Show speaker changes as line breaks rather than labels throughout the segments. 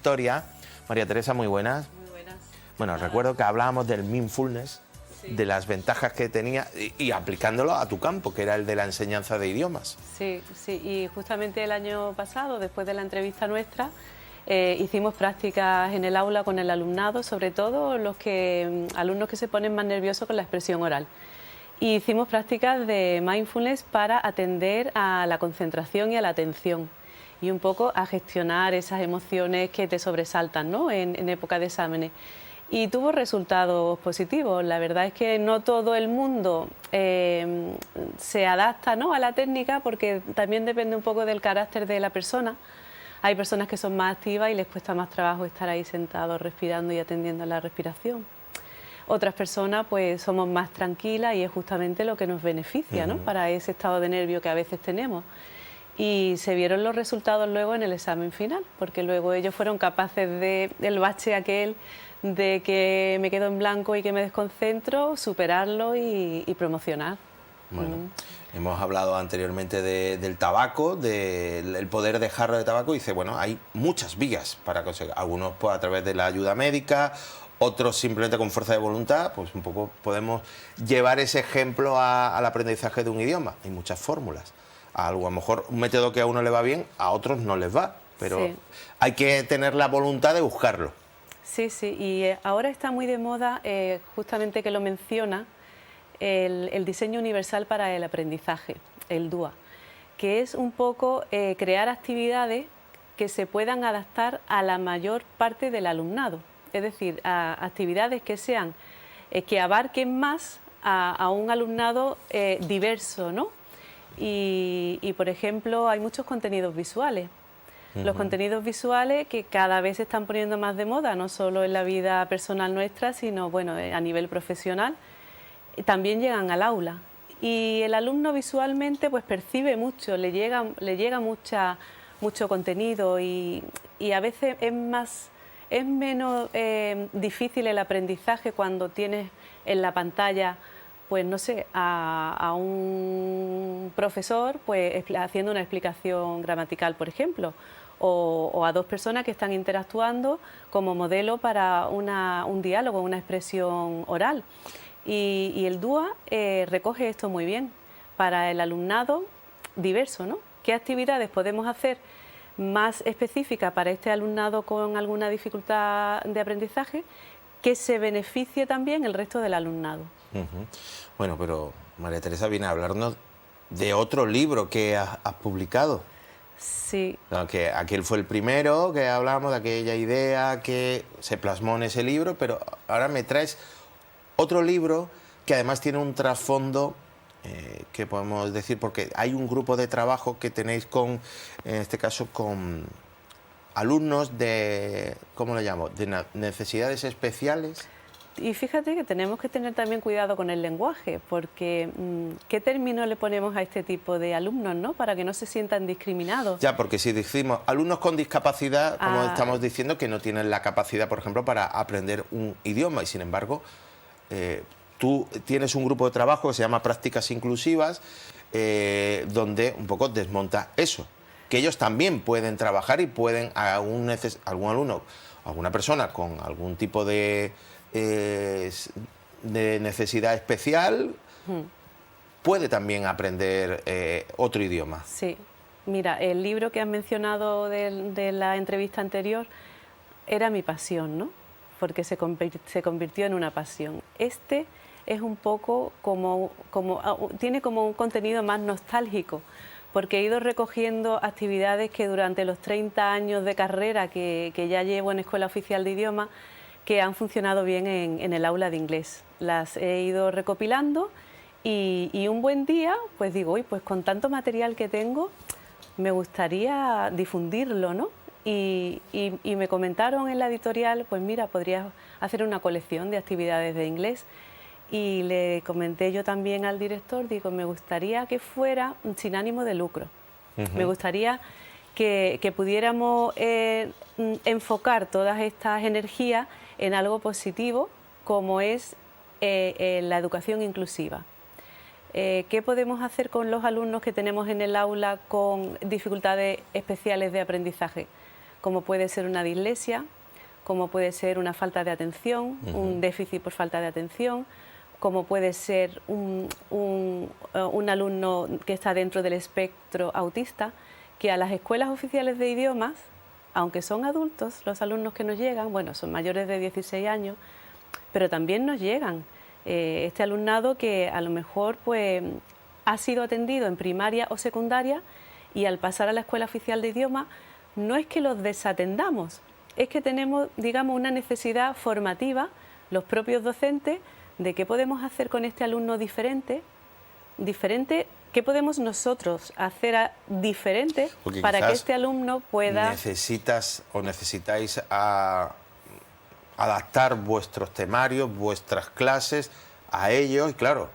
historia. María Teresa, muy buenas.
Muy buenas.
Bueno, recuerdo que hablábamos del mindfulness, sí, de las ventajas que tenía y aplicándolo a tu campo, que era el de la enseñanza de idiomas.
Sí, sí, y justamente el año pasado, después de la entrevista nuestra, hicimos prácticas en el aula con el alumnado, sobre todo los alumnos que se ponen más nerviosos con la expresión oral. Y hicimos prácticas de mindfulness para atender a la concentración y a la atención y un poco a gestionar esas emociones que te sobresaltan, ¿no?, en época de exámenes. Y tuvo resultados positivos. La verdad es que no todo el mundo se adapta, ¿no?, a la técnica, porque también depende un poco del carácter de la persona. Hay personas que son más activas y les cuesta más trabajo estar ahí sentados respirando y atendiendo a la respiración. Otras personas pues somos más tranquilas y es justamente lo que nos beneficia, ¿no?, para ese estado de nervio que a veces tenemos. Y se vieron los resultados luego en el examen final, porque luego ellos fueron capaces del bache aquel de que me quedo en blanco y que me desconcentro, superarlo y promocionar.
Bueno, hemos hablado anteriormente del tabaco, del poder dejarlo de tabaco, y dice, bueno, hay muchas vías para conseguir. Algunos pues a través de la ayuda médica, otros simplemente con fuerza de voluntad, pues un poco podemos llevar ese ejemplo al aprendizaje de un idioma. Hay muchas fórmulas. A lo mejor un método que a uno le va bien, a otros no les va, pero sí, hay que tener la voluntad de buscarlo.
Sí, sí, y ahora está muy de moda, justamente que lo menciona, el diseño universal para el aprendizaje, el DUA, que es un poco crear actividades que se puedan adaptar a la mayor parte del alumnado, es decir, a actividades que sean, que abarquen más a un alumnado diverso, ¿no? Y, por ejemplo, hay muchos contenidos visuales. Los contenidos visuales que cada vez se están poniendo más de moda, no solo en la vida personal nuestra, sino bueno, a nivel profesional, también llegan al aula. Y el alumno visualmente pues percibe mucho, le llega mucho contenido y a veces es menos difícil el aprendizaje cuando tienes en la pantalla, pues no sé, a un profesor pues haciendo una explicación gramatical, por ejemplo, o a dos personas que están interactuando como modelo para un diálogo, una expresión oral. Y el DUA recoge esto muy bien para el alumnado diverso, ¿no? ¿Qué actividades podemos hacer más específicas para este alumnado con alguna dificultad de aprendizaje que se beneficie también el resto del alumnado?
Bueno, pero María Teresa viene a hablarnos de otro libro que has publicado.
Sí.
Que aquel fue el primero, que hablábamos de aquella idea que se plasmó en ese libro, pero ahora me traes otro libro que además tiene un trasfondo que podemos decir, porque hay un grupo de trabajo que tenéis en este caso, con alumnos de, ¿cómo lo llamo?, de necesidades especiales.
Y fíjate que tenemos que tener también cuidado con el lenguaje, porque ¿qué término le ponemos a este tipo de alumnos, ¿no?, para que no se sientan discriminados?
Ya, porque si decimos alumnos con discapacidad, como estamos diciendo que no tienen la capacidad, por ejemplo, para aprender un idioma, y sin embargo, tú tienes un grupo de trabajo que se llama Prácticas Inclusivas, donde un poco desmonta eso, que ellos también pueden trabajar y pueden, algún alumno, alguna persona con algún tipo de necesidad especial, puede también aprender otro idioma.
Sí, mira, el libro que has mencionado de la entrevista anterior era mi pasión, ¿no?, porque se convirtió en una pasión. Este es un poco tiene como un contenido más nostálgico, porque he ido recogiendo actividades que durante los 30 años de carrera que ya llevo en Escuela Oficial de Idiomas, que han funcionado bien en el aula de inglés. Las he ido recopilando y un buen día pues digo, uy, pues con tanto material que tengo me gustaría difundirlo, ¿no? Y me comentaron en la editorial, pues mira, podrías hacer una colección de actividades de inglés. Y le comenté yo también al director, digo, me gustaría que fuera sin ánimo de lucro. Me gustaría que pudiéramos enfocar todas estas energías en algo positivo, como es la educación inclusiva. ¿Qué podemos hacer con los alumnos que tenemos en el aula con dificultades especiales de aprendizaje? como puede ser una dislexia, como puede ser una falta de atención, un déficit por falta de atención, como puede ser un alumno que está dentro del espectro autista, que a las escuelas oficiales de idiomas, aunque son adultos, los alumnos que nos llegan, bueno, son mayores de 16 años, pero también nos llegan este alumnado que a lo mejor pues, ha sido atendido en primaria o secundaria y al pasar a la escuela oficial de idiomas no es que los desatendamos, es que tenemos, digamos, una necesidad formativa, los propios docentes, de qué podemos hacer con este alumno diferente, qué podemos nosotros hacer diferente para que este alumno pueda...
Necesitáis adaptar vuestros temarios, vuestras clases a ellos, y claro,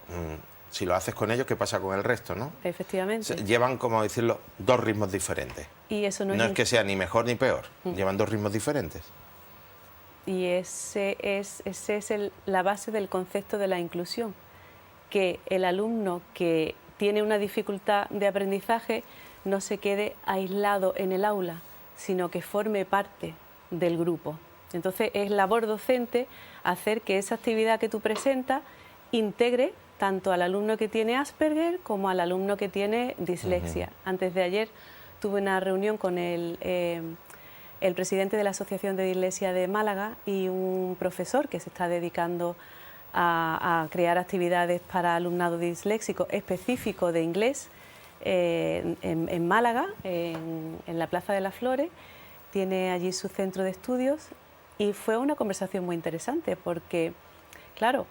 si lo haces con ellos, ¿qué pasa con el resto, no?
Efectivamente.
Llevan, como decirlo, dos ritmos diferentes.
Y eso
no es que sea ni mejor ni peor, llevan dos ritmos diferentes.
Y esa es la base del concepto de la inclusión, que el alumno que tiene una dificultad de aprendizaje no se quede aislado en el aula, sino que forme parte del grupo. Entonces es labor docente hacer que esa actividad que tú presentas integre tanto al alumno que tiene Asperger como al alumno que tiene dislexia. Antes de ayer tuve una reunión con el presidente de la Asociación de Dislexia de Málaga y un profesor que se está dedicando a crear actividades para alumnado disléxico específico de inglés en Málaga, en la Plaza de las Flores. Tiene allí su centro de estudios y fue una conversación muy interesante porque, claro,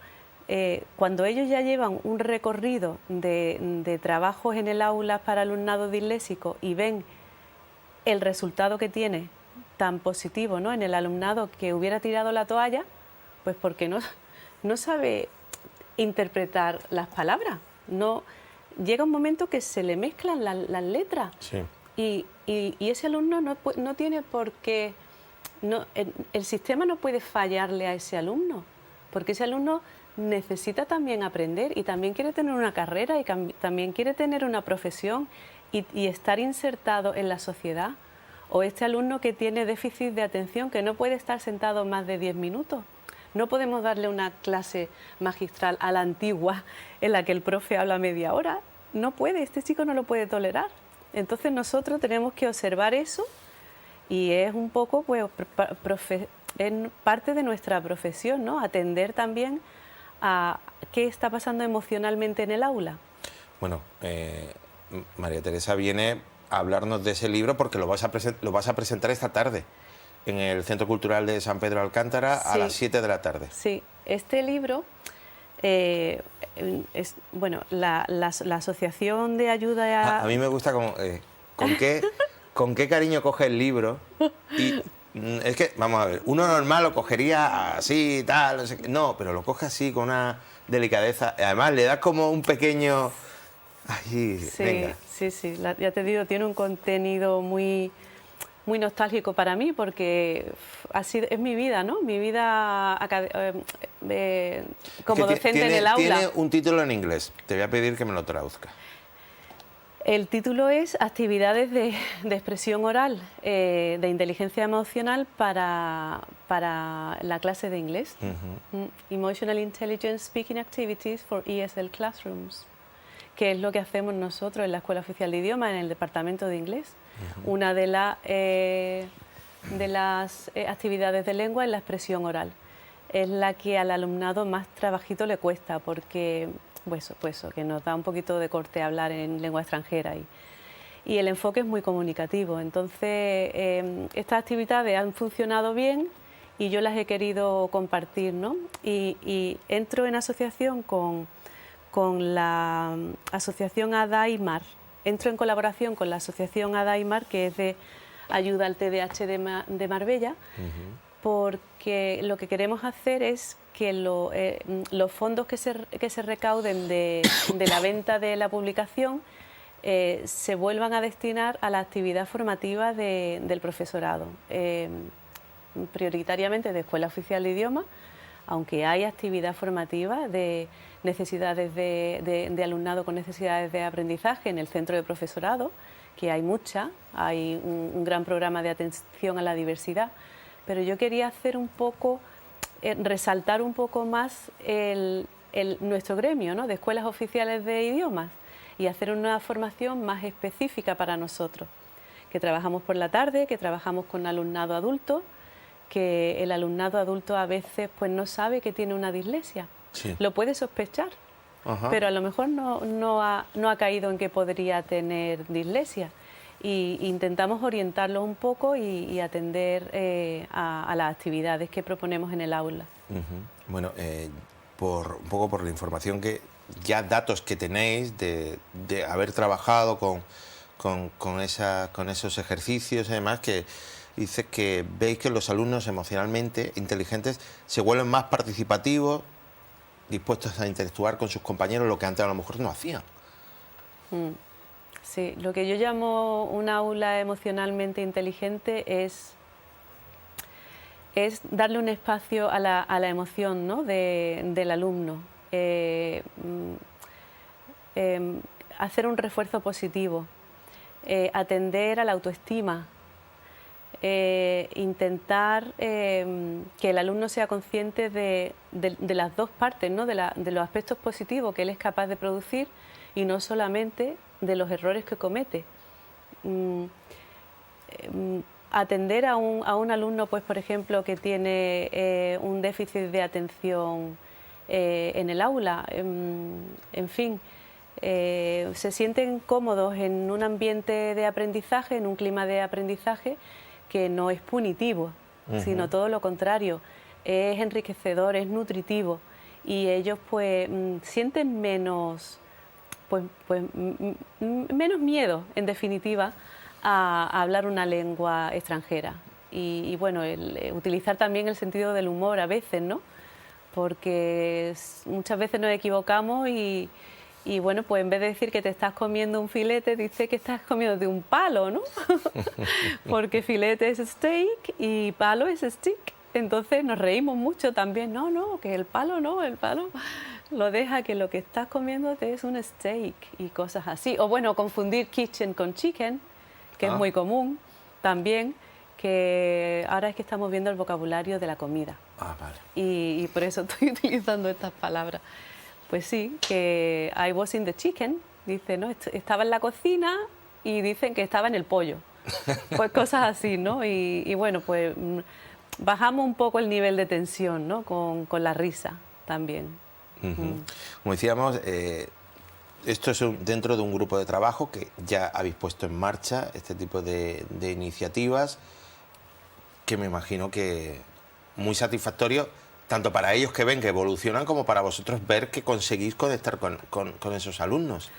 cuando ellos ya llevan un recorrido de trabajos en el aula para alumnado disléxico y ven el resultado que tiene tan positivo, ¿no?, en el alumnado que hubiera tirado la toalla, pues porque no sabe interpretar las palabras. Llega un momento que se le mezclan las letras.
Sí.
Y ese alumno no tiene por qué... el sistema no puede fallarle a ese alumno, porque ese alumno necesita también aprender y también quiere tener una carrera y también quiere tener una profesión y estar insertado en la sociedad. O este alumno que tiene déficit de atención, que no puede estar sentado más de 10 minutos. No podemos darle una clase magistral a la antigua en la que el profe habla media hora. No puede, este chico no lo puede tolerar. Entonces nosotros tenemos que observar eso y es un poco, pues, es parte de nuestra profesión, ¿no? Atender también a qué está pasando emocionalmente en el aula.
Bueno, María Teresa viene a hablarnos de ese libro porque lo vas a presentar esta tarde en el Centro Cultural de San Pedro de Alcántara a las 7 de la tarde.
Sí, este libro es, bueno, la Asociación de Ayuda
a mí me gusta como, con qué cariño coge el libro y es que, vamos a ver, uno normal lo cogería así, tal, no sé qué. No, pero lo coge así con una delicadeza. Además, le das como un pequeño... Ay,
sí,
venga.
Sí, ya te digo, tiene un contenido muy nostálgico para mí porque es mi vida, ¿no? Mi vida como docente en el aula.
Tiene un título en inglés, te voy a pedir que me lo traduzca.
El título es Actividades de expresión oral, de inteligencia emocional para la clase de inglés. Emotional Intelligence Speaking Activities for ESL Classrooms, que es lo que hacemos nosotros en la Escuela Oficial de Idiomas, en el Departamento de Inglés. Una de las actividades de lengua es la expresión oral. Es la que al alumnado más trabajito le cuesta porque... Pues que nos da un poquito de corte hablar en lengua extranjera y el enfoque es muy comunicativo. Entonces, estas actividades han funcionado bien y yo las he querido compartir, ¿no? Y entro en asociación con la asociación ADAIMAR, entro en colaboración con la asociación ADAIMAR, que es de ayuda al TDAH de Marbella, porque lo que queremos hacer es que los fondos que se recauden de la venta de la publicación se vuelvan a destinar a la actividad formativa del profesorado, prioritariamente de Escuela Oficial de Idiomas, aunque hay actividad formativa de necesidades de alumnado con necesidades de aprendizaje en el centro de profesorado, que hay mucha, hay un gran programa de atención a la diversidad, pero yo quería hacer un poco, resaltar un poco más nuestro gremio, ¿no?, de escuelas oficiales de idiomas, y hacer una formación más específica para nosotros, que trabajamos por la tarde, que trabajamos con alumnado adulto, que el alumnado adulto a veces pues no sabe que tiene una dislexia.
Sí.
Lo puede sospechar, pero a lo mejor no ha caído en que podría tener dislexia. Y intentamos orientarlo un poco y atender a las actividades que proponemos en el aula.
Bueno, un poco por la información ya datos que tenéis de haber trabajado con esos ejercicios y demás, que dice que veis que los alumnos emocionalmente inteligentes se vuelven más participativos, dispuestos a interactuar con sus compañeros, lo que antes a lo mejor no hacían.
Sí, lo que yo llamo un aula emocionalmente inteligente es darle un espacio a la emoción, ¿no?, del alumno, hacer un refuerzo positivo, atender a la autoestima, intentar que el alumno sea consciente de las dos partes, ¿no?, de los aspectos positivos que él es capaz de producir y no solamente de los errores que comete. Atender a un alumno, pues por ejemplo, que tiene un déficit de atención en el aula, en fin, se sienten cómodos en un ambiente de aprendizaje, en un clima de aprendizaje que no es punitivo, sino todo lo contrario, es enriquecedor, es nutritivo, y ellos pues sienten menos miedo, en definitiva, a hablar una lengua extranjera. Y bueno, utilizar también el sentido del humor a veces, ¿no?, porque muchas veces nos equivocamos y bueno, pues en vez de decir que te estás comiendo un filete, dice que estás comiendo de un palo, ¿no? Porque filete es steak y palo es stick. Entonces nos reímos mucho también. No, que el palo no, el palo lo deja, que lo que estás comiendo es un steak y cosas así. O bueno, confundir kitchen con chicken, que es muy común también, que ahora es que estamos viendo el vocabulario de la comida.
Vale.
Y por eso estoy utilizando estas palabras. Pues sí, que I was in the chicken, dice, ¿no? Estaba en la cocina y dicen que estaba en el pollo. Pues cosas así, ¿no? Y bueno, pues bajamos un poco el nivel de tensión, ¿no?, con la risa también.
Como decíamos, esto es dentro de un grupo de trabajo que ya habéis puesto en marcha este tipo de iniciativas, que me imagino que muy satisfactorio, tanto para ellos que ven que evolucionan, como para vosotros ver que conseguís conectar con esos alumnos.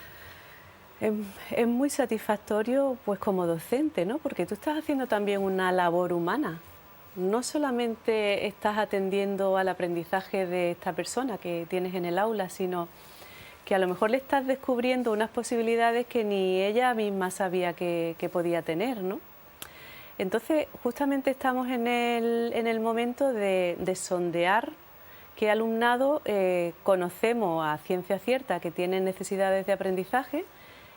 Es muy satisfactorio, pues como docente, ¿no?, porque tú estás haciendo también una labor humana. No solamente estás atendiendo al aprendizaje de esta persona que tienes en el aula, sino que a lo mejor le estás descubriendo unas posibilidades que ni ella misma sabía que podía tener, ¿no? Entonces, justamente estamos en el momento de sondear qué alumnado conocemos a ciencia cierta que tienen necesidades de aprendizaje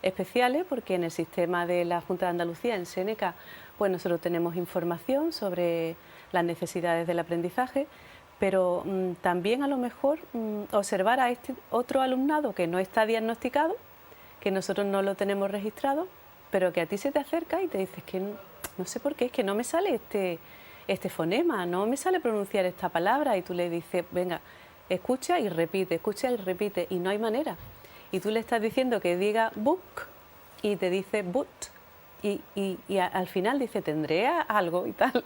especiales, porque en el sistema de la Junta de Andalucía, en Séneca, pues nosotros tenemos información sobre las necesidades del aprendizaje, pero también a lo mejor observar a este otro alumnado que no está diagnosticado, que nosotros no lo tenemos registrado, pero que a ti se te acerca y te dices que no sé por qué, es que no me sale este fonema, no me sale pronunciar esta palabra, y tú le dices, venga, escucha y repite, y no hay manera. Y tú le estás diciendo que diga book y te dice boot. Y al final dice, tendré algo y tal.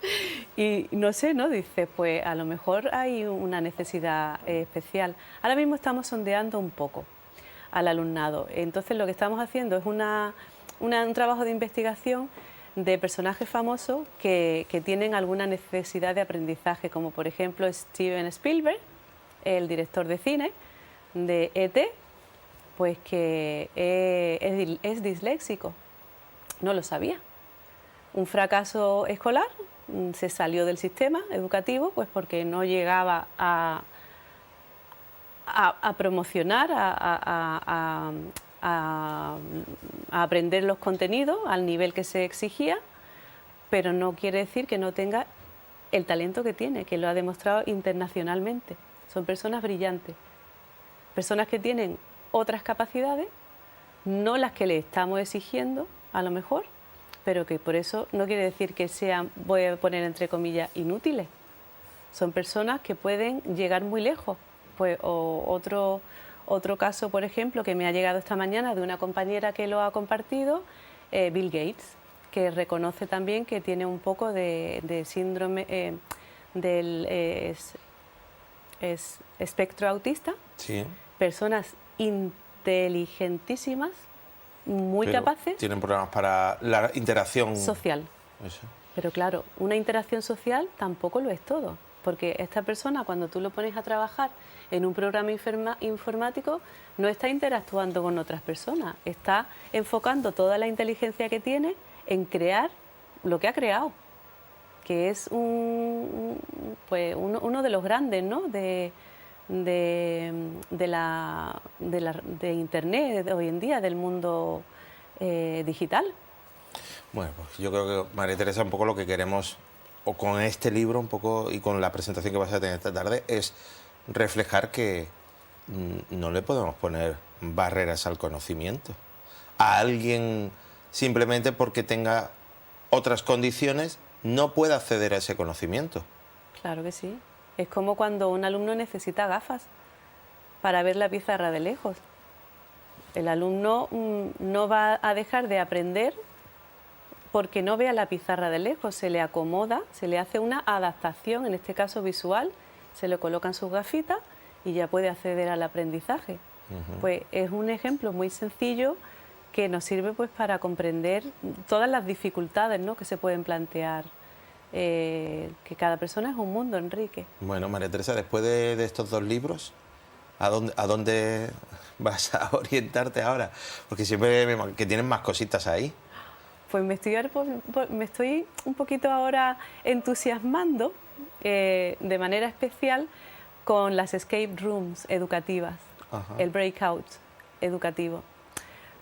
Y no sé, ¿no? Dice, pues a lo mejor hay una necesidad especial. Ahora mismo estamos sondeando un poco al alumnado. Entonces lo que estamos haciendo es un trabajo de investigación de personajes famosos que tienen alguna necesidad de aprendizaje, como por ejemplo Steven Spielberg, el director de cine de E.T., pues que es disléxico. No lo sabía. Un fracaso escolar, se salió del sistema educativo pues porque no llegaba a promocionar, a aprender los contenidos al nivel que se exigía, pero no quiere decir que no tenga el talento que tiene, que lo ha demostrado internacionalmente. Son personas brillantes, personas que tienen otras capacidades, no las que le estamos exigiendo, a lo mejor, pero que por eso no quiere decir que sean, voy a poner entre comillas, inútiles. Son personas que pueden llegar muy lejos. Pues, o otro caso, por ejemplo, que me ha llegado esta mañana de una compañera que lo ha compartido, Bill Gates, que reconoce también que tiene un poco de síndrome del espectro autista.
Sí.
Personas inteligentísimas, muy
Pero
capaces.
tienen problemas para la interacción
Social.
Eso.
Pero claro, una interacción social tampoco lo es todo, porque esta persona, cuando tú lo pones a trabajar en un programa informático, no está interactuando con otras personas, está enfocando toda la inteligencia que tiene en crear lo que ha creado, que es pues uno de los grandes, ¿no?, de Internet de hoy en día, del mundo digital.
Bueno, pues yo creo que, María Teresa, un poco lo que queremos, o con este libro un poco, y con la presentación que vas a tener esta tarde, es reflejar que no le podemos poner barreras al conocimiento. A alguien, simplemente porque tenga otras condiciones, no puede acceder a ese conocimiento.
Claro que sí. Es como cuando un alumno necesita gafas para ver la pizarra de lejos. El alumno no va a dejar de aprender porque no vea la pizarra de lejos, se le acomoda, se le hace una adaptación, en este caso visual, se le colocan sus gafitas y ya puede acceder al aprendizaje. Pues es un ejemplo muy sencillo que nos sirve pues para comprender todas las dificultades, ¿no?, que se pueden plantear, que cada persona es un mundo, Enrique.
Bueno, María Teresa, después de estos dos libros, ¿a dónde vas a orientarte ahora? Porque siempre que tienen más cositas ahí.
Pues me estoy un poquito ahora entusiasmando de manera especial con las escape rooms educativas,
Ajá.
el breakout educativo,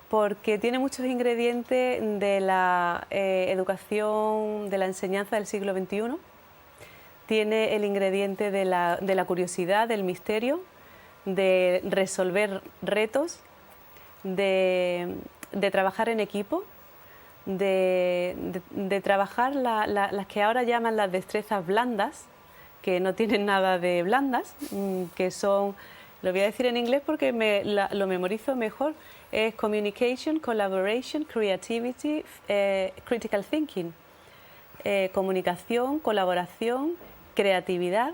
porque tiene muchos ingredientes de la educación, de la enseñanza del siglo XXI, tiene el ingrediente de la curiosidad, del misterio, de resolver retos, de trabajar en equipo, de trabajar las que ahora llaman las destrezas blandas, que no tienen nada de blandas, que son, lo voy a decir en inglés porque lo memorizo mejor, es communication, collaboration, creativity, critical thinking. Comunicación, colaboración, creatividad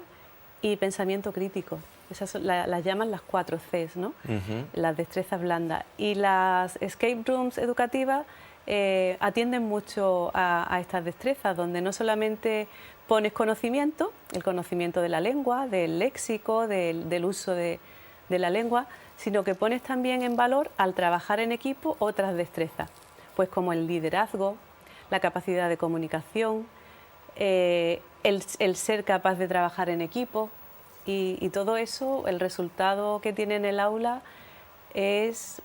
y pensamiento crítico. Esas son, las llaman las 4 Cs, ¿no? Las destrezas blandas. Y las escape rooms educativas atienden mucho a estas destrezas, donde no solamente pones conocimiento, el conocimiento de la lengua, del léxico, del uso de la lengua, sino que pones también en valor, al trabajar en equipo, otras destrezas, pues como el liderazgo, la capacidad de comunicación, el ser capaz de trabajar en equipo, y todo eso, el resultado que tiene en el aula es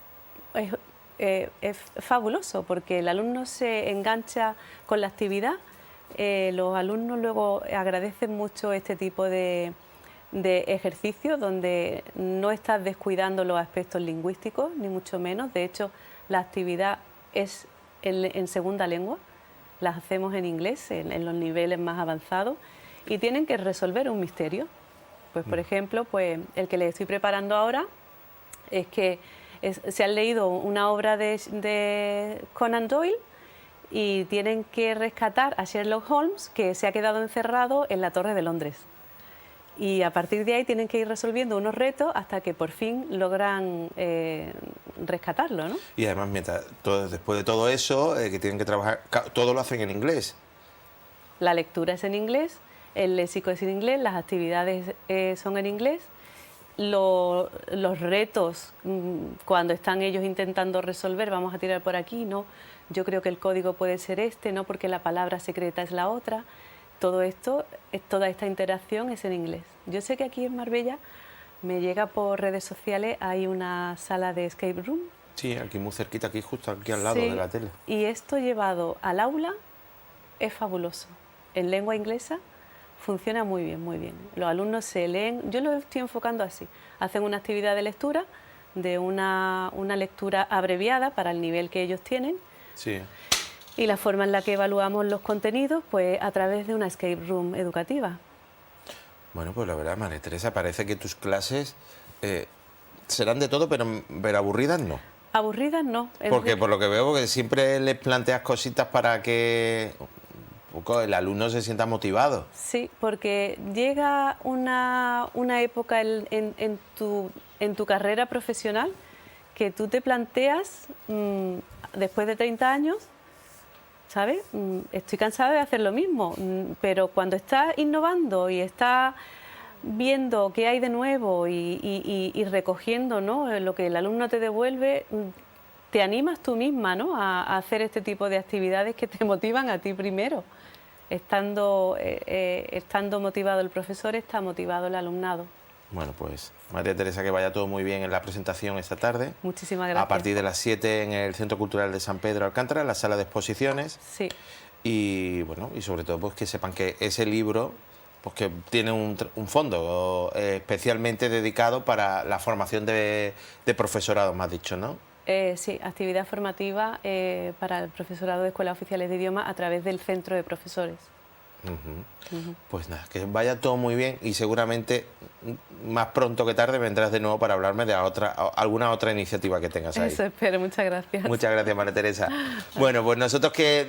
fabuloso, porque el alumno se engancha con la actividad. Los alumnos luego agradecen mucho este tipo de ejercicios donde no estás descuidando los aspectos lingüísticos, ni mucho menos. De hecho, la actividad es en segunda lengua, las hacemos en inglés, en los niveles más avanzados, y tienen que resolver un misterio. Pues, por ejemplo, pues, el que les estoy preparando ahora es que se han leído una obra de Conan Doyle y tienen que rescatar a Sherlock Holmes, que se ha quedado encerrado en la Torre de Londres. Y a partir de ahí tienen que ir resolviendo unos retos hasta que por fin logran rescatarlo, ¿no?
Y además, después de todo eso, que tienen que trabajar, todo lo hacen en inglés.
La lectura es en inglés, el léxico es en inglés, las actividades son en inglés. Los retos, cuando están ellos intentando resolver, vamos a tirar por aquí, no, yo creo que el código puede ser este, no, porque la palabra secreta es la otra. Todo esto, toda esta interacción es en inglés. Yo sé que aquí en Marbella me llega por redes sociales, hay una sala de escape room
Sí, aquí muy cerquita, aquí justo aquí al lado
Sí,
de la tele.
y esto llevado al aula es fabuloso. En lengua inglesa funciona muy bien, muy bien. Los alumnos se leen, yo lo estoy enfocando así, hacen una actividad de lectura, de una lectura abreviada para el nivel que ellos tienen,
Sí.
y la forma en la que evaluamos los contenidos, pues a través de una escape room educativa.
Bueno, pues la verdad, María Teresa, parece que tus clases serán de todo, pero aburridas no.
Aburridas no.
Porque por lo que veo, que siempre les planteas cositas para que un poco el alumno se sienta motivado.
Sí, porque llega una época en tu carrera profesional que tú te planteas, después de 30 años, ¿sabes? Estoy cansada de hacer lo mismo, pero cuando estás innovando y estás viendo qué hay de nuevo y recogiendo, ¿no?, lo que el alumno te devuelve, te animas tú misma, ¿no?, a hacer este tipo de actividades que te motivan a ti primero. Estando motivado el profesor, está motivado el alumnado.
Bueno, pues María Teresa, que vaya todo muy bien en la presentación esta tarde.
Muchísimas gracias.
A partir de las 7 en el Centro Cultural de San Pedro Alcántara, en la sala de exposiciones.
Sí.
Y bueno, y sobre todo pues que sepan que ese libro pues que tiene un fondo especialmente dedicado para la formación de profesorado, me has dicho, ¿no?
Sí, actividad formativa para el profesorado de escuelas oficiales de idiomas a través del centro de profesores.
Pues nada, que vaya todo muy bien y seguramente más pronto que tarde vendrás de nuevo para hablarme de alguna otra iniciativa que tengas ahí.
Eso espero, muchas gracias.
Muchas gracias, María Teresa. Bueno, pues nosotros que